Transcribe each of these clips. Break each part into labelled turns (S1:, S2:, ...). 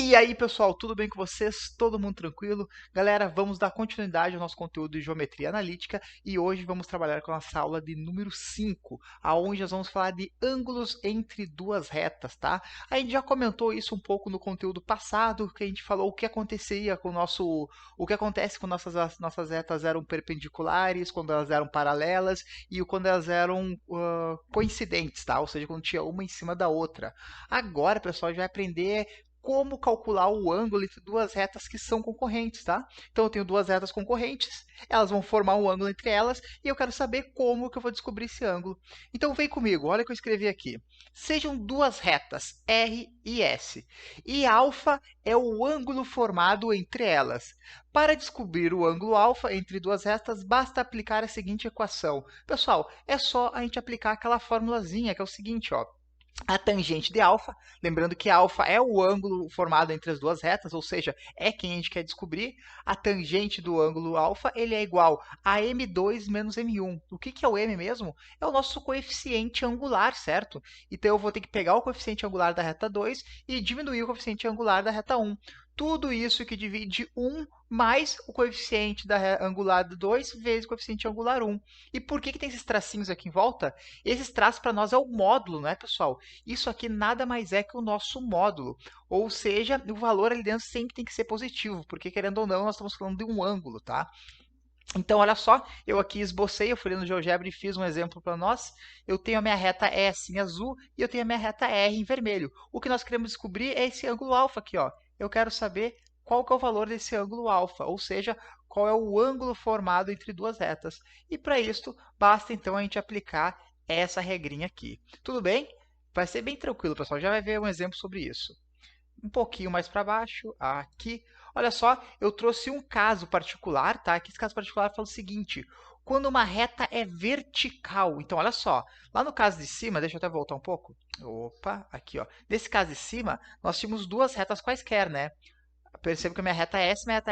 S1: E aí, pessoal, tudo bem com vocês? Todo mundo tranquilo? Galera, vamos dar continuidade ao nosso conteúdo de geometria analítica e hoje vamos trabalhar com a nossa aula de número 5, aonde nós vamos falar de ângulos entre duas retas, tá? A gente já comentou isso um pouco no conteúdo passado, que a gente falou o que acontecia com o que acontece quando nossas retas eram perpendiculares, quando elas eram paralelas e quando elas eram coincidentes, tá? Ou seja, quando tinha uma em cima da outra. Agora, pessoal, a gente vai aprender como calcular o ângulo entre duas retas que são concorrentes, tá? Então eu tenho duas retas concorrentes, elas vão formar um ângulo entre elas e eu quero saber como que eu vou descobrir esse ângulo. Então vem comigo, olha o que eu escrevi aqui. Sejam duas retas, R e S, e alfa é o ângulo formado entre elas. Para descobrir o ângulo alfa entre duas retas, basta aplicar a seguinte equação. Pessoal, é só a gente aplicar aquela formulazinha, que é o seguinte, ó. A tangente de alfa, lembrando que alfa é o ângulo formado entre as duas retas, ou seja, é quem a gente quer descobrir. A tangente do ângulo alfa ele é igual a m2 menos m1. O que é o m mesmo? É o nosso coeficiente angular, certo? Então eu vou ter que pegar o coeficiente angular da reta 2 e diminuir o coeficiente angular da reta 1. Tudo isso que divide 1 mais o coeficiente angular do 2 vezes o coeficiente angular 1. E por que tem esses tracinhos aqui em volta? Esses traços para nós é o módulo, né, pessoal? Isso aqui nada mais é que o nosso módulo. Ou seja, o valor ali dentro sempre tem que ser positivo, porque querendo ou não, nós estamos falando de um ângulo, tá? Então, olha só, eu aqui esbocei, eu fui no GeoGebra e fiz um exemplo para nós. Eu tenho a minha reta S em azul e eu tenho a minha reta R em vermelho. O que nós queremos descobrir é esse ângulo alfa aqui, ó. Eu quero saber qual que é o valor desse ângulo alfa, ou seja, qual é o ângulo formado entre duas retas. E para isso, basta então a gente aplicar essa regrinha aqui. Tudo bem? Vai ser bem tranquilo, pessoal. Já vai ver um exemplo sobre isso. Um pouquinho mais para baixo, aqui. Olha só, eu trouxe um caso particular, tá? Aqui esse caso particular fala o seguinte: quando uma reta é vertical. Então, olha só, lá no caso de cima, deixa eu até voltar um pouco. Opa, aqui, ó. Nesse caso de cima, nós tínhamos duas retas quaisquer, né? Percebo que a minha reta S, minha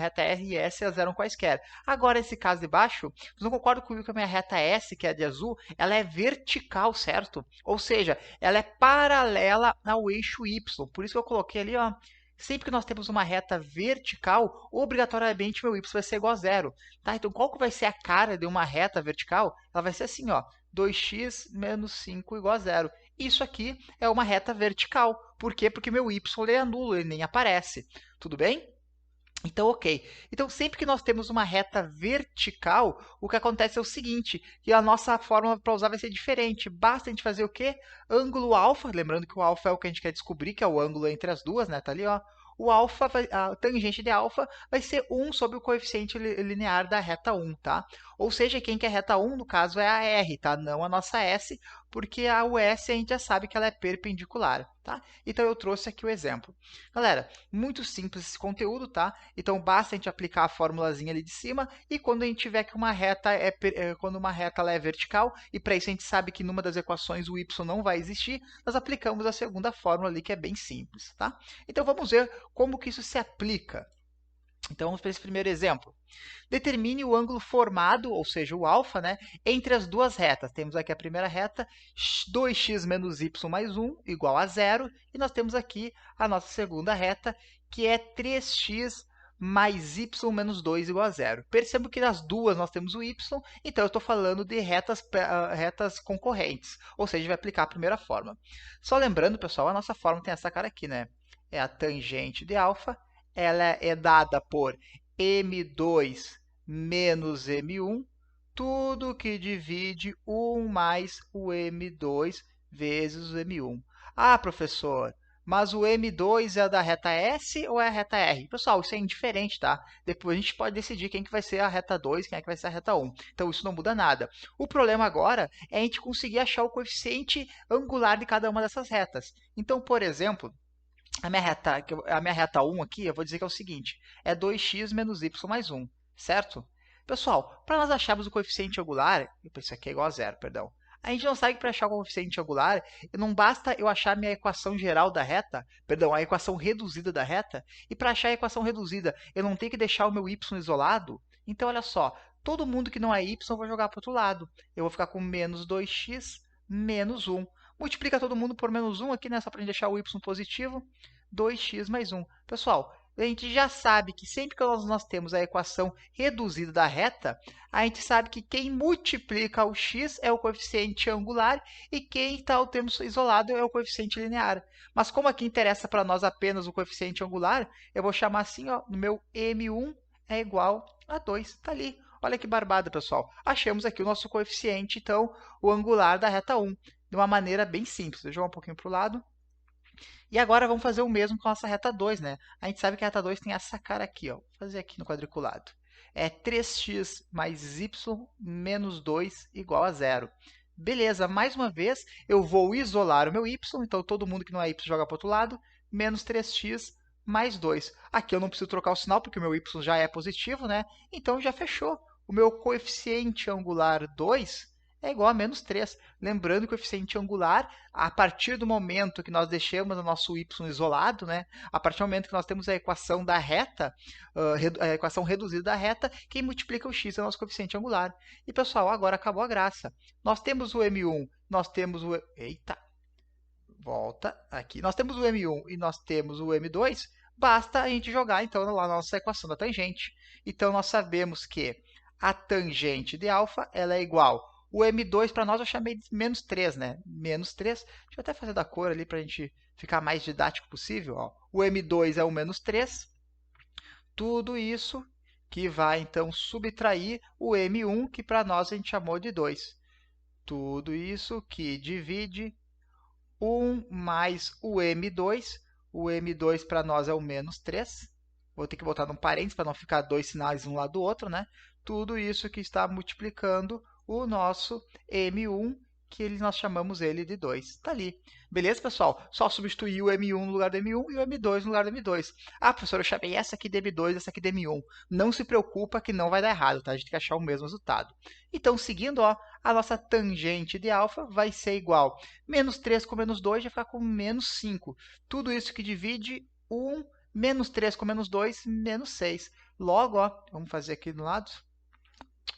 S1: reta R e S elas eram quaisquer. Agora, esse caso de baixo, vocês não concordam comigo que a minha reta S, que é a de azul, ela é vertical, certo? Ou seja, ela é paralela ao eixo Y. Por isso que eu coloquei ali, ó. Sempre que nós temos uma reta vertical, obrigatoriamente meu y vai ser igual a zero. Tá? Então, qual que vai ser a cara de uma reta vertical? Ela vai ser assim, ó, 2x menos 5 igual a zero. Isso aqui é uma reta vertical. Por quê? Porque meu y é nulo, ele nem aparece. Tudo bem? Então, ok. Então, sempre que nós temos uma reta vertical, o que acontece é o seguinte, que a nossa fórmula para usar vai ser diferente. Basta a gente fazer o quê? Ângulo alfa, lembrando que o alfa é o que a gente quer descobrir, que é o ângulo entre as duas, né? Tá ali, ó. O alfa, a tangente de alfa vai ser 1 sobre o coeficiente linear da reta 1, tá? Ou seja, quem quer reta 1, no caso, é a R, tá? Não a nossa S, porque a US a gente já sabe que ela é perpendicular, tá? Então, eu trouxe aqui o exemplo. Galera, muito simples esse conteúdo, tá? Então, basta a gente aplicar a formulazinha ali de cima e quando a gente tiver que uma reta quando uma reta ela é vertical, e para isso a gente sabe que numa das equações o y não vai existir, nós aplicamos a segunda fórmula ali, que é bem simples, tá? Então, vamos ver como que isso se aplica. Então, vamos para esse primeiro exemplo. Determine o ângulo formado, ou seja, o alfa, né, entre as duas retas. Temos aqui a primeira reta, 2x menos y mais 1 igual a zero. E nós temos aqui a nossa segunda reta, que é 3x mais y menos 2 igual a zero. Percebo que nas duas nós temos o y, então eu estou falando de retas concorrentes. Ou seja, a gente vai aplicar a primeira fórmula. Só lembrando, pessoal, a nossa fórmula tem essa cara aqui, né? É a tangente de alfa, ela é dada por m2 menos m1, tudo que divide 1 mais o m2 vezes o m1. Ah, professor, mas o m2 é da reta S ou é a reta R? Pessoal, isso é indiferente, tá? Depois a gente pode decidir quem que vai ser a reta 2, quem é que vai ser a reta 1. Então, isso não muda nada. O problema agora é a gente conseguir achar o coeficiente angular de cada uma dessas retas. Então, por exemplo, a minha reta 1 aqui, eu vou dizer que é o seguinte, é 2x menos y mais 1, certo? Pessoal, para nós acharmos o coeficiente angular, isso aqui é igual a zero, perdão. A gente não sabe que para achar o coeficiente angular, não basta eu achar a minha equação geral da reta, perdão, a equação reduzida da reta, e para achar a equação reduzida, eu não tenho que deixar o meu y isolado? Então, olha só, todo mundo que não é y, eu vou jogar para o outro lado. Eu vou ficar com menos 2x menos 1. Multiplica todo mundo por menos 1 aqui, né, só para a gente deixar o y positivo. 2x mais 1. Pessoal, a gente já sabe que sempre que nós temos a equação reduzida da reta, a gente sabe que quem multiplica o x é o coeficiente angular e quem está o termo isolado é o coeficiente linear. Mas como aqui interessa para nós apenas o coeficiente angular, eu vou chamar assim, ó, no meu m1 é igual a 2. Está ali. Olha que barbada, pessoal. Achamos aqui o nosso coeficiente, então, o angular da reta 1, de uma maneira bem simples. Deixa eu jogar um pouquinho para o lado. E agora vamos fazer o mesmo com a nossa reta 2, né? A gente sabe que a reta 2 tem essa cara aqui, ó. Vou fazer aqui no quadriculado. É 3x mais y menos 2 igual a 0. Beleza, mais uma vez, eu vou isolar o meu y, então todo mundo que não é y joga para o outro lado, menos 3x mais 2. Aqui eu não preciso trocar o sinal, porque o meu y já é positivo, né? Então já fechou. O meu coeficiente angular 2 é igual a menos 3. Lembrando que o coeficiente angular, a partir do momento que nós deixamos o nosso y isolado, né, a partir do momento que nós temos a equação da reta, a equação reduzida da reta, quem multiplica o x é o nosso coeficiente angular. E, pessoal, agora acabou a graça. Nós temos o m1, nós temos o... Eita! Volta aqui. Nós temos o m1 e nós temos o m2, basta a gente jogar, então, lá na nossa equação da tangente. Então, nós sabemos que a tangente de alfa ela é igual. O m2 para nós eu chamei de menos 3, né? Menos 3. Deixa eu até fazer da cor ali para a gente ficar mais didático possível. Ó. O m2 é o menos 3. Tudo isso que vai, então, subtrair o m1, que para nós a gente chamou de 2. Tudo isso que divide 1 mais o m2. O m2 para nós é o menos 3. Vou ter que botar num parênteses para não ficar dois sinais um lado do outro, né? Tudo isso que está multiplicando o nosso m1, que nós chamamos ele de 2. Está ali. Beleza, pessoal? Só substituir o m1 no lugar do m1 e o m2 no lugar do m2. Ah, professor, eu chamei essa aqui de m2, essa aqui de m1. Não se preocupa que não vai dar errado, tá? A gente tem que achar o mesmo resultado. Então, seguindo, ó, a nossa tangente de alfa vai ser igual. Menos 3 com menos 2 vai ficar com menos 5. Tudo isso que divide 1, menos 3 com menos 2, menos 6. Logo, ó, vamos fazer aqui do lado.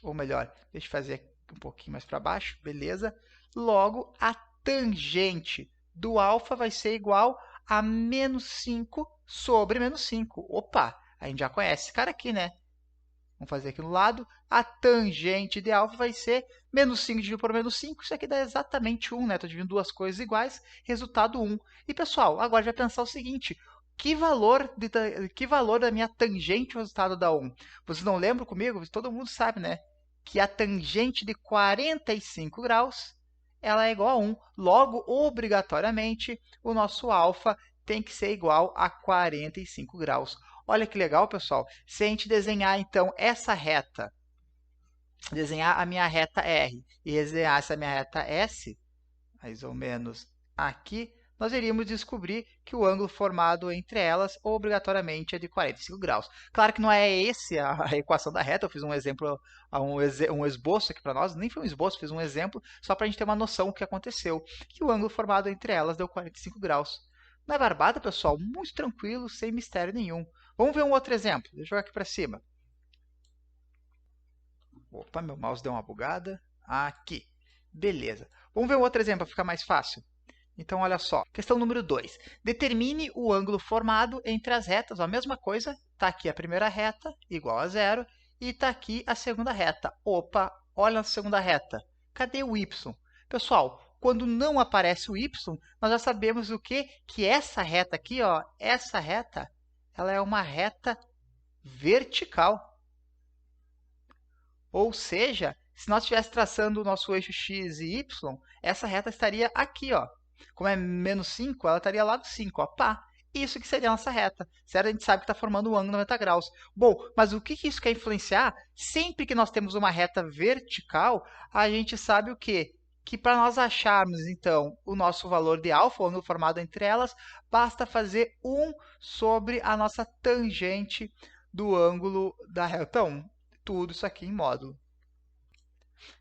S1: Ou melhor, deixa eu fazer um pouquinho mais para baixo, beleza? Logo, a tangente do alfa vai ser igual a menos 5 sobre menos 5. Opa, a gente já conhece esse cara aqui, né? Vamos fazer aqui no lado. A tangente de alfa vai ser menos 5 dividido por menos 5. Isso aqui dá exatamente 1, né? Estou dividindo duas coisas iguais, resultado 1. E, pessoal, agora a gente vai pensar o seguinte. Que valor da minha tangente o resultado dá 1? Vocês não lembram comigo? Todo mundo sabe, né? Que a tangente de 45 graus ela é igual a 1. Logo, obrigatoriamente, o nosso alfa tem que ser igual a 45 graus. Olha que legal, pessoal. Se a gente desenhar, então, essa reta, desenhar a minha reta R e desenhar essa minha reta S, mais ou menos aqui, nós iríamos descobrir que o ângulo formado entre elas obrigatoriamente é de 45 graus. Claro que não é essa a equação da reta, eu fiz um exemplo, um esboço aqui para nós, nem foi um esboço, fiz um exemplo só para a gente ter uma noção do que aconteceu, que o ângulo formado entre elas deu 45 graus. Não é barbada, pessoal? Muito tranquilo, sem mistério nenhum. Vamos ver um outro exemplo. Deixa eu jogar aqui para cima. Opa, meu mouse deu uma bugada. Aqui. Beleza. Vamos ver um outro exemplo para ficar mais fácil. Então, olha só. Questão número 2. Determine o ângulo formado entre as retas. A mesma coisa. Está aqui a primeira reta, igual a 0. E está aqui a segunda reta. Opa, olha a segunda reta. Cadê o y? Pessoal, quando não aparece o y, nós já sabemos o quê? Que essa reta aqui, ó, essa reta, ela é uma reta vertical. Ou seja, se nós estivéssemos traçando o nosso eixo x e y, essa reta estaria aqui, ó. Como é menos 5, ela estaria lá do 5, ó. Pá, isso que seria a nossa reta. Certo? A gente sabe que está formando um ângulo de 90 graus. Bom, mas o que isso quer influenciar? Sempre que nós temos uma reta vertical, a gente sabe o quê? Que para nós acharmos, então, o nosso valor de alfa, o ângulo formado entre elas, basta fazer 1 sobre a nossa tangente do ângulo da reta 1. Tudo isso aqui em módulo.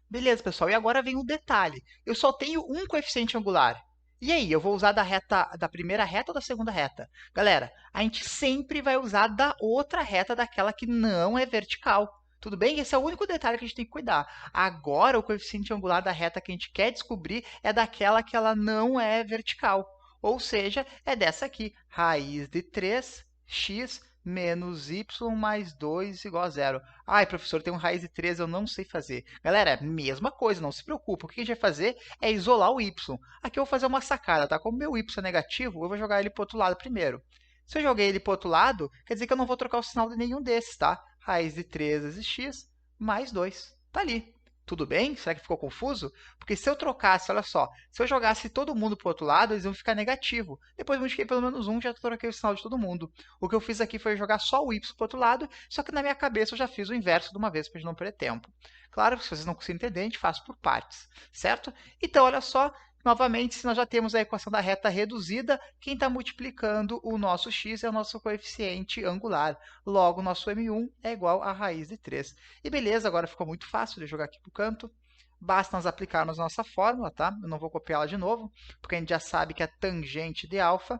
S1: Beleza, pessoal. E agora vem um detalhe. Eu só tenho um coeficiente angular. E aí, eu vou usar da primeira reta ou da segunda reta? Galera, a gente sempre vai usar da outra reta, daquela que não é vertical. Tudo bem? Esse é o único detalhe que a gente tem que cuidar. Agora, o coeficiente angular da reta que a gente quer descobrir é daquela que ela não é vertical. Ou seja, é dessa aqui, raiz de 3x menos y mais 2 igual a zero. Ai, professor, tem um raiz de 3, eu não sei fazer. Galera, mesma coisa, não se preocupa. O que a gente vai fazer é isolar o y. Aqui eu vou fazer uma sacada, tá? Como meu y é negativo, eu vou jogar ele para o outro lado primeiro. Se eu joguei ele para o outro lado, quer dizer que eu não vou trocar o sinal de nenhum desses, tá? Raiz de 3 vezes x mais 2. Tá ali. Tudo bem? Será que ficou confuso? Porque se eu trocasse, olha só, se eu jogasse todo mundo para o outro lado, eles iam ficar negativo. Depois eu multipliquei pelo menos 1, já troquei o sinal de todo mundo. O que eu fiz aqui foi jogar só o y para o outro lado, só que na minha cabeça eu já fiz o inverso de uma vez para a gente não perder tempo. Claro que se vocês não conseguirem entender, a gente faz por partes, certo? Então, olha só, novamente, se nós já temos a equação da reta reduzida, quem está multiplicando o nosso x é o nosso coeficiente angular. Logo, o nosso m1 é igual a raiz de 3. E beleza, agora ficou muito fácil de jogar aqui para o canto. Basta nós aplicarmos a nossa fórmula, tá? Eu não vou copiá-la de novo, porque a gente já sabe que a tangente de alfa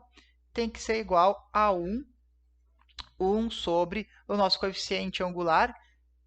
S1: tem que ser igual a 1 sobre o nosso coeficiente angular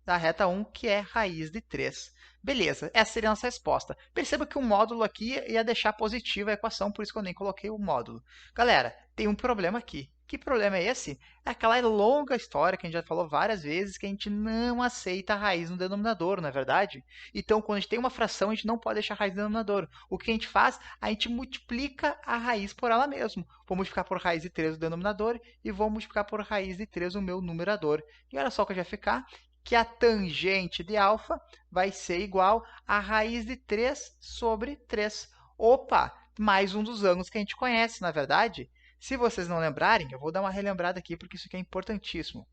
S1: da reta 1, que é raiz de 3. Beleza, essa seria a nossa resposta. Perceba que o módulo aqui ia deixar positiva a equação, por isso que eu nem coloquei o módulo. Galera, tem um problema aqui. Que problema é esse? É aquela longa história que a gente já falou várias vezes, que a gente não aceita a raiz no denominador, não é verdade? Então, quando a gente tem uma fração, a gente não pode deixar a raiz no denominador. O que a gente faz? A gente multiplica a raiz por ela mesma. Vou multiplicar por raiz de 3 o denominador e vou multiplicar por raiz de 3 o meu numerador. E olha só o que vai ficar, que a tangente de alfa vai ser igual a raiz de 3 sobre 3. Opa, mais um dos ângulos que a gente conhece, na verdade. Se vocês não lembrarem, eu vou dar uma relembrada aqui, porque isso aqui é importantíssimo.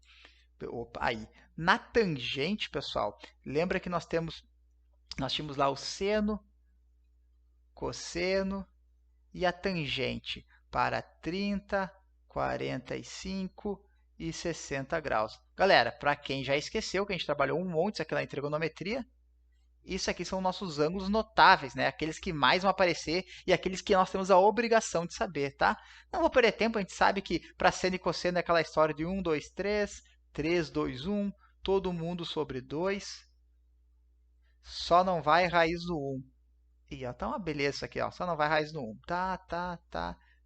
S1: Opa, aí. Na tangente, pessoal, lembra que nós tínhamos lá o seno, cosseno e a tangente para 30, 45 e 60 graus. Galera, para quem já esqueceu, que a gente trabalhou um monte aqui em trigonometria, isso aqui são nossos ângulos notáveis, né? Aqueles que mais vão aparecer e aqueles que nós temos a obrigação de saber, tá? Não vou perder tempo, a gente sabe que para seno e cosseno é aquela história de 1, 2, 3, 3, 2, 1, todo mundo sobre 2, só não vai raiz do 1. E ó, tá uma beleza isso aqui, ó, só não vai raiz do 1.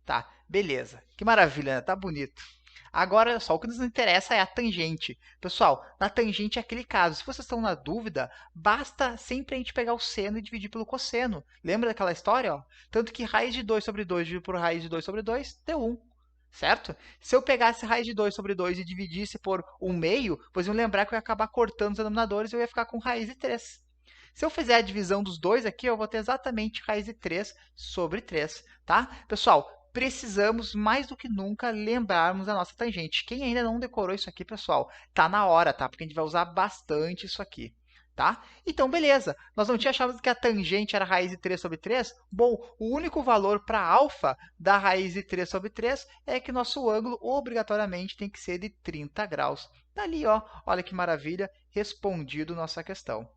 S1: Tá, beleza. Que maravilha, né? Tá bonito. Agora, olha só, o que nos interessa é a tangente. Pessoal, na tangente é aquele caso. Se vocês estão na dúvida, basta sempre a gente pegar o seno e dividir pelo cosseno. Lembra daquela história? Ó? Tanto que raiz de 2 sobre 2 dividido por raiz de 2 sobre 2 deu 1. Certo? Se eu pegasse raiz de 2 sobre 2 e dividisse por 1 meio, vocês iam lembrar que eu ia acabar cortando os denominadores e eu ia ficar com raiz de 3. Se eu fizer a divisão dos dois aqui, eu vou ter exatamente raiz de 3 sobre 3, tá? Pessoal, precisamos mais do que nunca lembrarmos da nossa tangente. Quem ainda não decorou isso aqui, pessoal, tá na hora, tá? Porque a gente vai usar bastante isso aqui, tá? Então, beleza. Nós não tínhamos achado que a tangente era raiz de 3 sobre 3? Bom, o único valor para alfa da raiz de 3 sobre 3 é que nosso ângulo obrigatoriamente tem que ser de 30 graus. Tá ali, ó. Olha que maravilha, respondido nossa questão.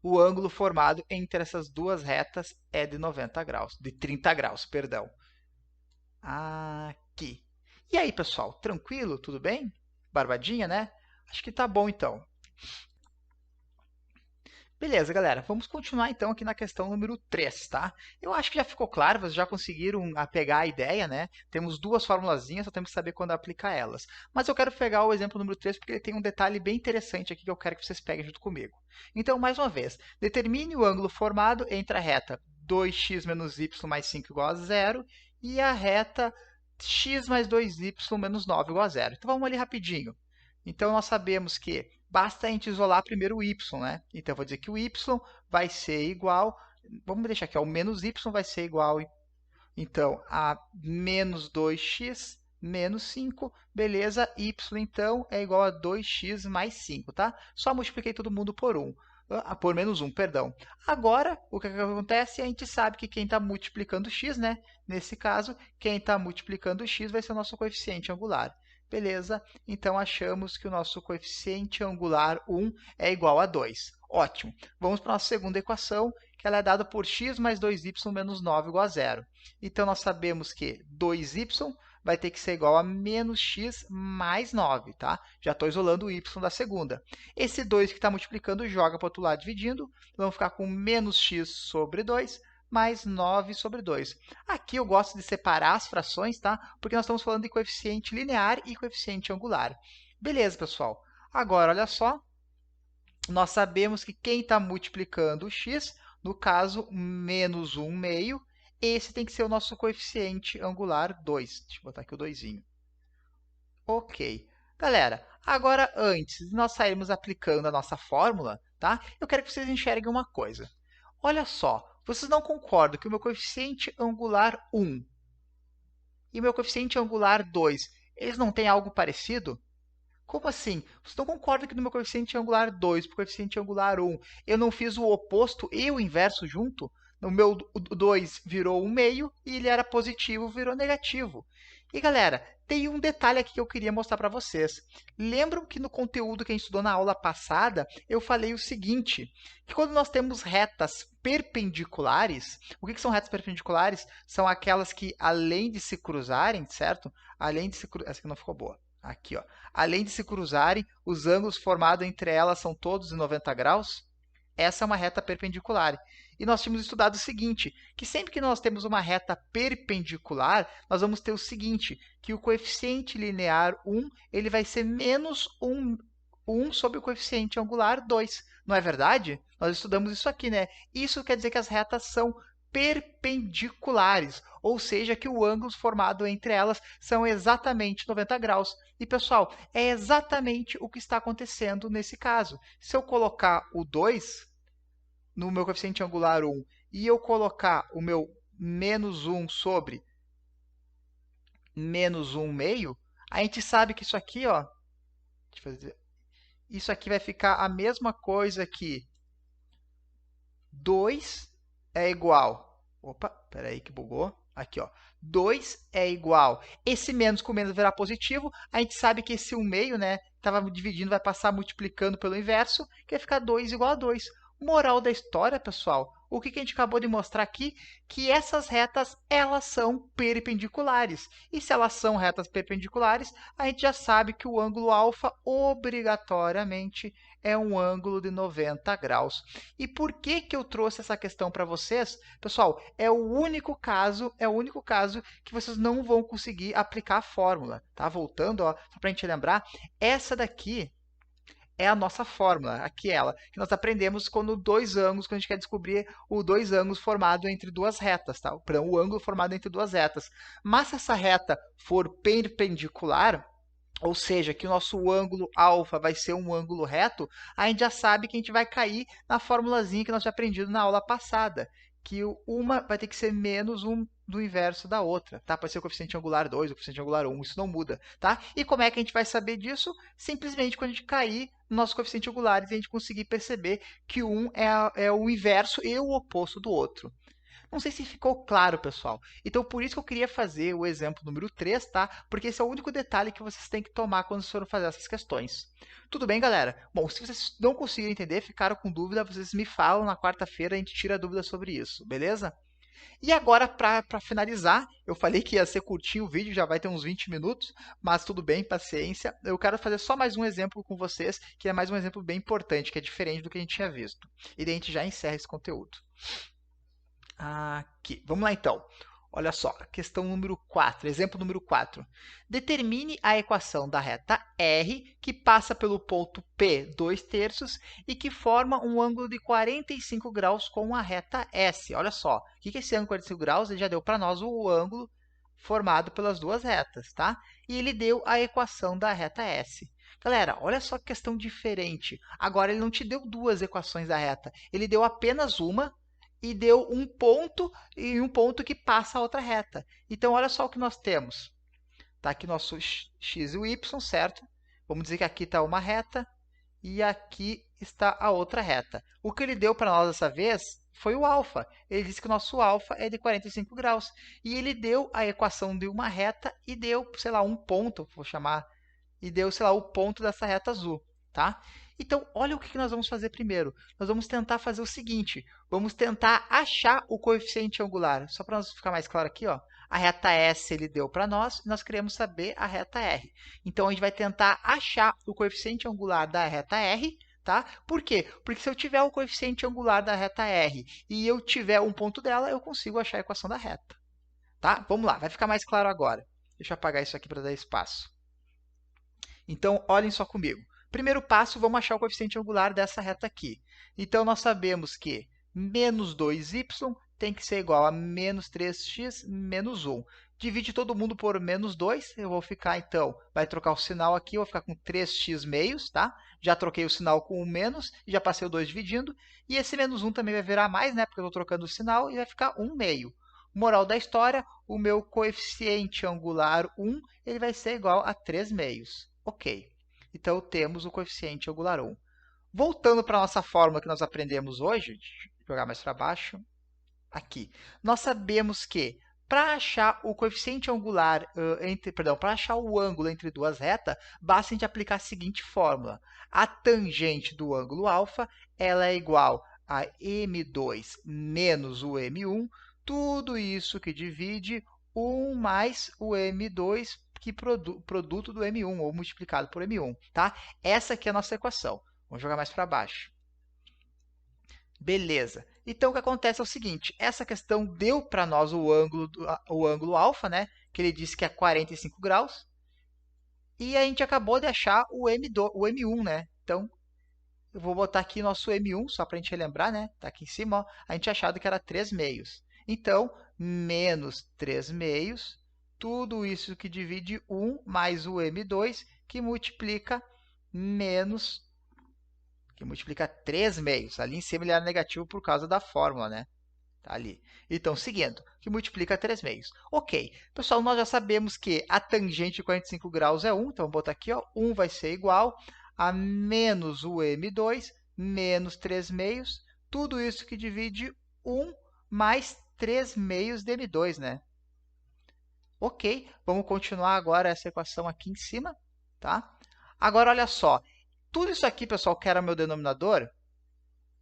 S1: O ângulo formado entre essas duas retas é de 90 graus, de 30 graus, perdão. Aqui. E aí, pessoal, tranquilo? Tudo bem? Barbadinha, né? Acho que tá bom, então. Beleza, galera, vamos continuar então aqui na questão número 3, tá? Eu acho que já ficou claro, vocês já conseguiram pegar a ideia, né? Temos duas formulazinhas, só temos que saber quando aplicar elas. Mas eu quero pegar o exemplo número 3 porque ele tem um detalhe bem interessante aqui que eu quero que vocês peguem junto comigo. Então, mais uma vez, determine o ângulo formado entre a reta 2x menos y mais 5 igual a 0 e a reta x mais 2y menos 9 igual a 0. Então, vamos ali rapidinho. Então, nós sabemos que basta a gente isolar primeiro o y, né? Então, eu vou dizer que o y vai ser igual, vamos deixar aqui, ó, o menos y vai ser igual, então, a menos 2x menos 5, beleza? Y, então, é igual a 2x mais 5, tá? Só multipliquei todo mundo por menos 1, perdão. Agora, o que acontece? A gente sabe que quem está multiplicando x, né? Nesse caso, quem está multiplicando x vai ser o nosso coeficiente angular. Beleza? Então, achamos que o nosso coeficiente angular 1 é igual a 2. Ótimo. Vamos para a nossa segunda equação, que ela é dada por x mais 2y menos 9 igual a 0. Então, nós sabemos que 2y vai ter que ser igual a menos x mais 9, tá? Já estou isolando o y da segunda. Esse 2 que está multiplicando joga para o outro lado dividindo. Vamos ficar com menos x sobre 2 mais 9 sobre 2. Aqui eu gosto de separar as frações, tá? Porque nós estamos falando de coeficiente linear e coeficiente angular. Beleza, pessoal. Agora, olha só. Nós sabemos que quem está multiplicando o x, no caso, menos 1 meio, esse tem que ser o nosso coeficiente angular 2. Deixa eu botar aqui o 2. Ok. Galera, agora antes de nós sairmos aplicando a nossa fórmula, tá? Eu quero que vocês enxerguem uma coisa. Olha só, vocês não concordam que o meu coeficiente angular 1 e o meu coeficiente angular 2, eles não têm algo parecido? Como assim? Vocês não concordam que no meu coeficiente angular 2 para o coeficiente angular 1, eu não fiz o oposto e o inverso junto? O meu 2 virou 1 meio e ele era positivo, virou negativo. E galera, tem um detalhe aqui que eu queria mostrar para vocês. Lembram que no conteúdo que a gente estudou na aula passada, eu falei o seguinte, que quando nós temos retas perpendiculares, o que são retas perpendiculares? São aquelas que, além de se cruzarem, certo? Além de se cruzarem, essa aqui não ficou boa. Aqui, ó. Além de se cruzarem, os ângulos formados entre elas são todos de 90 graus. Essa é uma reta perpendicular. E nós tínhamos estudado o seguinte, que sempre que nós temos uma reta perpendicular, nós vamos ter o seguinte, que o coeficiente linear 1 ele vai ser menos 1 sobre o coeficiente angular 2. Não é verdade? Nós estudamos isso aqui, né? Isso quer dizer que as retas são perpendiculares, ou seja, que o ângulo formado entre elas são exatamente 90 graus. E, pessoal, é exatamente o que está acontecendo nesse caso. Se eu colocar o 2 no meu coeficiente angular 1 e eu colocar o meu menos 1 sobre menos 1 meio, a gente sabe que isso aqui, ó, isso aqui vai ficar a mesma coisa que 2 é igual. Opa, peraí que bugou. Aqui, ó. 2 é igual. Esse menos com menos virar positivo. A gente sabe que esse 1 meio, né? Estava dividindo, vai passar multiplicando pelo inverso, que vai ficar 2 igual a 2. Moral da história, pessoal, o que a gente acabou de mostrar aqui? Que essas retas, elas são perpendiculares. E se elas são retas perpendiculares, a gente já sabe que o ângulo alfa, obrigatoriamente, é um ângulo de 90 graus. E por que eu trouxe essa questão para vocês? Pessoal, é o único caso que vocês não vão conseguir aplicar a fórmula. Tá? Voltando, ó, só para a gente lembrar, essa daqui é a nossa fórmula, aqui ela, que nós aprendemos quando quando a gente quer descobrir o dois ângulos formados entre duas retas, tá? O ângulo formado entre duas retas. Mas se essa reta for perpendicular, ou seja, que o nosso ângulo alfa vai ser um ângulo reto, a gente já sabe que a gente vai cair na formulazinha que nós já aprendido na aula passada, que uma vai ter que ser menos um do inverso da outra, tá? Pode ser o coeficiente angular 2, o coeficiente angular 1, isso não muda, tá? E como é que a gente vai saber disso? Simplesmente quando a gente cair no nosso coeficiente angulares e a gente conseguir perceber que um é o inverso e o oposto do outro. Não sei se ficou claro, pessoal. Então, por isso que eu queria fazer o exemplo número 3, tá? Porque esse é o único detalhe que vocês têm que tomar quando vocês forem fazer essas questões. Tudo bem, galera? Bom, se vocês não conseguirem entender, ficaram com dúvida, vocês me falam na quarta-feira, a gente tira a dúvida sobre isso, beleza? E agora, para finalizar, eu falei que ia ser curtinho o vídeo, já vai ter uns 20 minutos, mas tudo bem, paciência. Eu quero fazer só mais um exemplo com vocês, que é mais um exemplo bem importante, que é diferente do que a gente tinha visto. E daí a gente já encerra esse conteúdo. Aqui. Vamos lá, então. Olha só, questão número 4, exemplo número 4. Determine a equação da reta R, que passa pelo ponto P, 2/3, e que forma um ângulo de 45 graus com a reta S. Olha só, o que é esse ângulo de 45 graus? Ele já deu para nós o ângulo formado pelas duas retas, tá? E ele deu a equação da reta S. Galera, olha só que questão diferente. Agora, ele não te deu duas equações da reta, ele deu apenas uma, e deu um ponto e um ponto que passa a outra reta. Então, olha só o que nós temos. Está aqui nosso x e o y, certo? Vamos dizer que aqui está uma reta e aqui está a outra reta. O que ele deu para nós dessa vez foi o alfa. Ele disse que o nosso alfa é de 45 graus. E ele deu a equação de uma reta e deu, sei lá, um ponto, vou chamar, e deu, sei lá, o ponto dessa reta azul, tá? Então, olha o que nós vamos fazer primeiro. Nós vamos tentar fazer o seguinte. Vamos tentar achar o coeficiente angular. Só para nós ficar mais claro aqui, ó. A reta S ele deu para nós e nós queremos saber a reta R. Então, a gente vai tentar achar o coeficiente angular da reta R, tá? Por quê? Porque se eu tiver o coeficiente angular da reta R e eu tiver um ponto dela, eu consigo achar a equação da reta, tá? Vamos lá, vai ficar mais claro agora. Deixa eu apagar isso aqui para dar espaço. Então, olhem só comigo. Primeiro passo, vamos achar o coeficiente angular dessa reta aqui. Então, nós sabemos que menos 2y tem que ser igual a menos 3x menos 1. Divide todo mundo por menos 2. Eu vou ficar, então, vai trocar o sinal aqui, eu vou ficar com 3x meios, tá? Já troquei o sinal com o menos, e já passei o 2 dividindo. E esse menos 1 também vai virar mais, né? Porque eu estou trocando o sinal, e vai ficar 1 meio. Moral da história, o meu coeficiente angular 1 ele vai ser igual a 3 meios. Ok. Então, temos o coeficiente angular 1. Voltando para a nossa fórmula que nós aprendemos hoje, deixa eu jogar mais para baixo, aqui. Nós sabemos que para achar o coeficiente angular, para achar o ângulo entre duas retas, basta a gente aplicar a seguinte fórmula. A tangente do ângulo alfa ela é igual a m2 menos o m1, tudo isso que divide 1 mais o m2, que produto do m1, ou multiplicado por m1. Tá? Essa aqui é a nossa equação. Vamos jogar mais para baixo. Beleza. Então, o que acontece é o seguinte, essa questão deu para nós o ângulo alfa, né? Que ele disse que é 45 graus. E a gente acabou de achar o M1, né? Então, eu vou botar aqui nosso M1, só para a gente relembrar, né? Está aqui em cima, ó. A gente achado que era 3 meios. Então, menos 3 meios, tudo isso que divide 1 mais o M2, que multiplica 3 meios. Ali em cima ele era negativo por causa da fórmula, né? Tá ali. Então, seguindo, que multiplica 3 meios. Ok. Pessoal, nós já sabemos que a tangente de 45 graus é 1. Então, vamos botar aqui, ó, 1 vai ser igual a menos o m2 menos 3 meios. Tudo isso que divide 1 mais 3 meios de m2, né? Ok. Vamos continuar agora essa equação aqui em cima, tá? Agora, olha só. Tudo isso aqui, pessoal, que era meu denominador,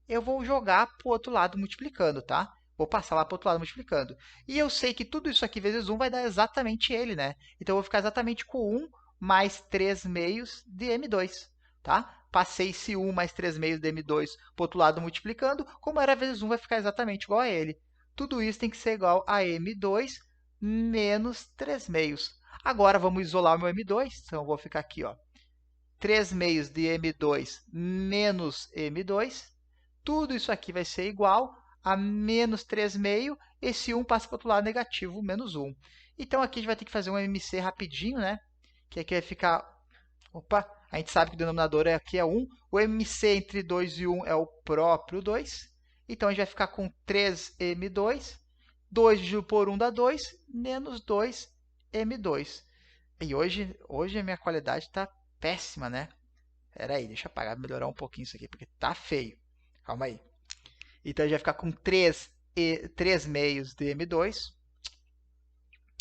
S1: eu vou jogar para o outro lado multiplicando, tá? Vou passar lá para o outro lado multiplicando. E eu sei que tudo isso aqui vezes 1 vai dar exatamente ele, né? Então, eu vou ficar exatamente com 1 mais 3 meios de m2, tá? Passei esse 1 mais 3 meios de m2 para o outro lado multiplicando. Como era vezes 1, vai ficar exatamente igual a ele. Tudo isso tem que ser igual a m2 menos 3 meios. Agora, vamos isolar o meu m2. Então, eu vou ficar aqui, ó. 3 meios de m2 menos m2. Tudo isso aqui vai ser igual a menos 3 meio. Esse 1 passa para o outro lado negativo, menos 1. Então, aqui a gente vai ter que fazer um MC rapidinho, né? Que aqui vai ficar... Opa! A gente sabe que o denominador aqui é 1. O MC entre 2 e 1 é o próprio 2. Então, a gente vai ficar com 3m2. 2 dividido por 1 dá 2, menos 2m2. E hoje a minha qualidade está péssima, né? Espera aí, deixa eu apagar, melhorar um pouquinho isso aqui, porque tá feio. Calma aí. Então, a gente vai ficar com 3 meios de m2.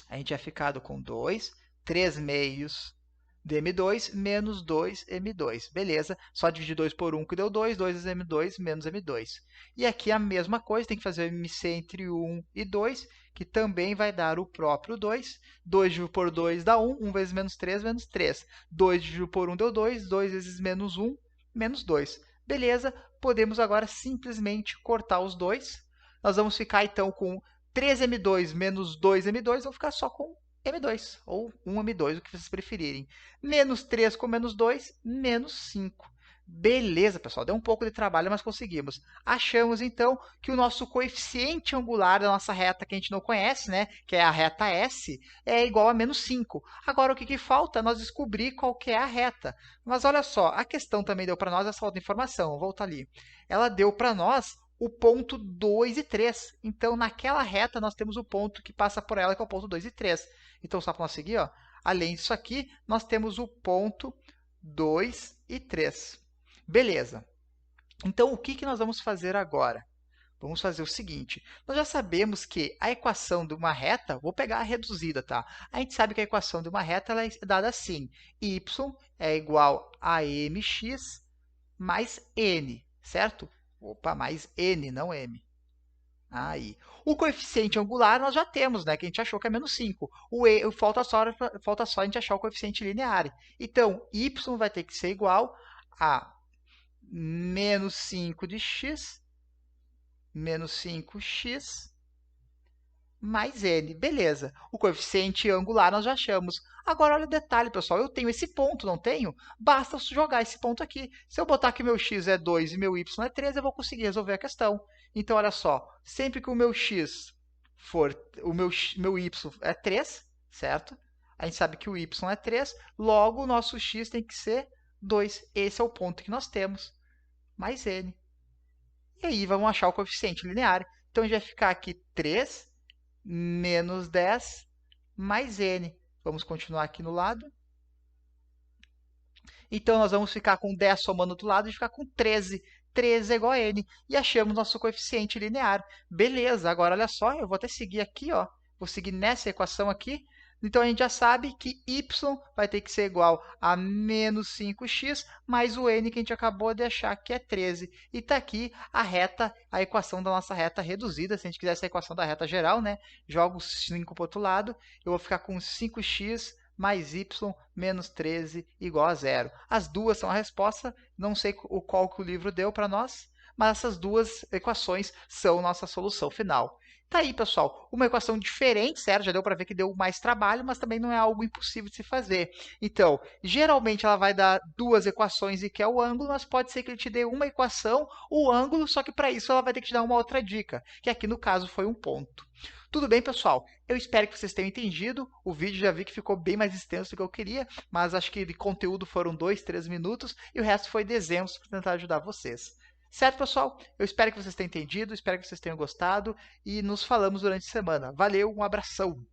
S1: A gente vai ficar com 2. 3 meios de m2 menos 2m2. Beleza, só dividir 2 por 1 que deu 2. 2m2 menos m2. E aqui a mesma coisa, tem que fazer o MC entre 1 e 2, que também vai dar o próprio 2. 2 dividido por 2 dá 1. 1 vezes menos 3, menos 3. 2 dividido por 1 deu 2. 2 vezes menos 1, menos 2. Beleza, podemos agora simplesmente cortar os dois. Nós vamos ficar, então, com 3m2 menos 2m2, vamos ficar só com m2, ou 1m2, o que vocês preferirem. Menos 3 com menos 2, menos 5. Beleza, pessoal, deu um pouco de trabalho, mas conseguimos. Achamos, então, que o nosso coeficiente angular da nossa reta que a gente não conhece, né, que é a reta S, é igual a menos 5. Agora, o que falta? Nós descobrir qual que é a reta. Mas olha só, a questão também deu para nós essa outra informação, vou voltar ali. Ela deu para nós o ponto 2 e 3. Então, naquela reta, nós temos o ponto que passa por ela, que é o ponto 2 e 3. Então, só para nós seguir, ó, além disso aqui, nós temos o ponto 2 e 3. Beleza. Então, o que nós vamos fazer agora? Vamos fazer o seguinte, nós já sabemos que a equação de uma reta, vou pegar a reduzida, tá? A gente sabe que a equação de uma reta ela é dada assim, y é igual a mx mais n, certo? Opa, mais n, não m. Aí. O coeficiente angular nós já temos, né? Que a gente achou que é menos 5. Falta só a gente achar o coeficiente linear. Então, y vai ter que ser igual a menos 5 de x, menos 5x, mais n. Beleza. O coeficiente angular nós já achamos. Agora, olha o detalhe, pessoal. Eu tenho esse ponto, não tenho? Basta jogar esse ponto aqui. Se eu botar que meu x é 2 e meu y é 3, eu vou conseguir resolver a questão. Então, olha só. Sempre que o meu x for... O meu y é 3, certo? A gente sabe que o y é 3. Logo, o nosso x tem que ser 2. Esse é o ponto que nós temos. Mais n. E aí, vamos achar o coeficiente linear. Então, a gente vai ficar aqui 3 menos 10 mais n. Vamos continuar aqui no lado. Então, nós vamos ficar com 10 somando do outro lado e ficar com 13. 13 é igual a n. E achamos nosso coeficiente linear. Beleza, agora olha só, eu vou até seguir aqui, ó. Vou seguir nessa equação aqui. Então, a gente já sabe que y vai ter que ser igual a menos 5x mais o n que a gente acabou de achar, que é 13. E está aqui a reta, a equação da nossa reta reduzida. Se a gente quiser essa equação da reta geral, né? Jogo 5 para o outro lado, eu vou ficar com 5x mais y menos 13 igual a zero. As duas são a resposta, não sei qual que o livro deu para nós, mas essas duas equações são nossa solução final. Tá aí, pessoal, uma equação diferente, certo? Já deu para ver que deu mais trabalho, mas também não é algo impossível de se fazer. Então, geralmente ela vai dar duas equações e que é o ângulo, mas pode ser que ele te dê uma equação, o ângulo, só que para isso ela vai ter que te dar uma outra dica, que aqui no caso foi um ponto. Tudo bem, pessoal? Eu espero que vocês tenham entendido. O vídeo já vi que ficou bem mais extenso do que eu queria, mas acho que de conteúdo foram 2, 3 minutos e o resto foi de exemplos para tentar ajudar vocês. Certo, pessoal? Eu espero que vocês tenham entendido, espero que vocês tenham gostado e nos falamos durante a semana. Valeu, um abração!